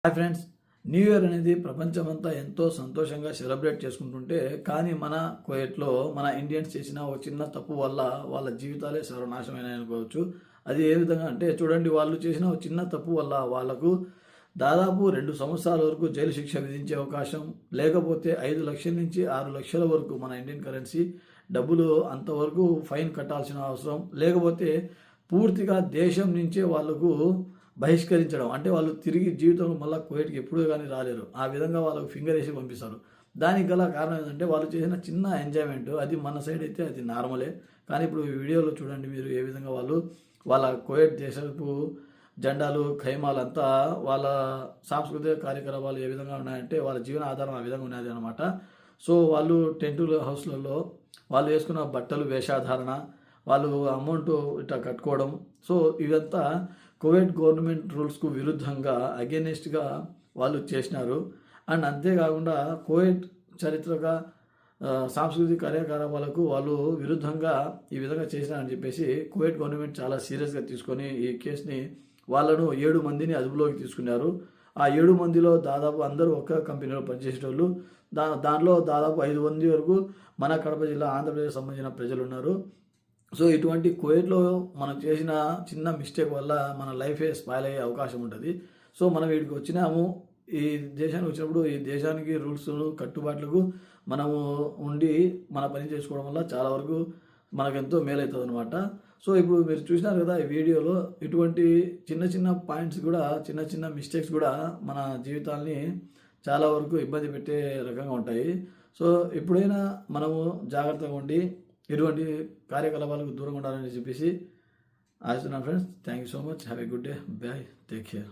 Hi friends, new year అనేది ప్రపంచమంతా ఎంతో సంతోషంగా సెలబ్రేట్ చేసుకుంటుంటే కానీ మన కువైట్లో మన ఇండియన్స్ చేసిన ఒక చిన్న తప్పు వల్ల వాళ్ళ జీవితాలే సర్వనాశనమైన అనుకోవచ్చు. అది ఏ విధంగా అంటే చూడండి, వాళ్ళు చేసిన ఒక చిన్న తప్పు వల్ల వాళ్ళకు దాదాపు 2 సంవత్సరాల వరకు జైలు శిక్ష విధించే అవకాశం, లేకపోతే 5 లక్షల నుంచి 6 లక్షల వరకు మన ఇండియన్ కరెన్సీ డబ్బులు అంతవరకు ఫైన్ కట్టాల్సిన అవసరం, లేకపోతే పూర్తిగా దేశం నుంచే వాళ్ళకు బహిష్కరించడం. అంటే వాళ్ళు తిరిగి జీవితంలో మళ్ళీ కువైట్కి ఎప్పుడూ కానీ రాలేరు. ఆ విధంగా వాళ్ళకు ఫింగర్ వేసి పంపిస్తారు. దానికి గల కారణం ఏంటంటే వాళ్ళు చేసిన చిన్న ఎంజాయ్మెంట్. అది మన సైడ్ అయితే అది నార్మలే. కానీ ఇప్పుడు ఈ వీడియోలో చూడండి మీరు ఏ విధంగా వాళ్ళ కువైట్ దేశపు జెండాలు ఖైమాలు అంతా వాళ్ళ సాంస్కృతిక కార్యకలాపాలు ఏ విధంగా ఉన్నాయంటే వాళ్ళ జీవన ఆధారం ఆ విధంగా ఉన్నది అనమాట. సో వాళ్ళు టెంటుల హౌస్లలో వాళ్ళు వేసుకున్న బట్టలు వేషాధారణ, వాళ్ళు అమౌంట్ ఇట్లా కట్టుకోవడం, సో ఇదంతా కువైట్ గవర్నమెంట్ రూల్స్కు విరుద్ధంగా అగెనిస్ట్గా వాళ్ళు చేసినారు. అండ్ అంతేకాకుండా కువైట్ చరిత్రగా సాంస్కృతిక కార్యకలాపాలకు వాళ్ళు విరుద్ధంగా ఈ విధంగా చేసినారని చెప్పేసి కువైట్ గవర్నమెంట్ చాలా సీరియస్గా తీసుకొని ఈ కేసుని వాళ్ళను 7 మందిని అదుపులోకి తీసుకున్నారు. ఆ 7 మందిలో దాదాపు అందరూ ఒక్క కంపెనీలో పనిచేసేటోళ్ళు. దానిలో దాదాపు 5 మంది వరకు మన కడప జిల్లా ఆంధ్రప్రదేశ్ సంబంధించిన ప్రజలు ఉన్నారు. సో ఇటువంటి కువైట్లో మనం చేసిన చిన్న మిస్టేక్ వల్ల మన లైఫే స్పాయిల్ అయ్యే అవకాశం ఉంటుంది. సో మనం వీడికి వచ్చినాము, ఈ దేశానికి వచ్చినప్పుడు ఈ దేశానికి రూల్స్ కట్టుబాట్లకు మనము ఉండి మన పని చేసుకోవడం వల్ల చాలా వరకు మనకెంతో మేలవుతుంది అనమాట. సో ఇప్పుడు మీరు చూసినారు కదా ఈ వీడియోలో, ఇటువంటి చిన్న చిన్న పాయింట్స్ కూడా, చిన్న చిన్న మిస్టేక్స్ కూడా మన జీవితాల్ని చాలా వరకు ఇబ్బంది పెట్టే రకంగా ఉంటాయి. సో ఎప్పుడైనా మనము జాగ్రత్తగా ఉండి ఇటువంటి కార్యకలాపాలకు దూరంగా ఉండాలని చెప్పేసి ఆశిస్తున్నాను friends. Thank you so much. Have a good day. By. Take care.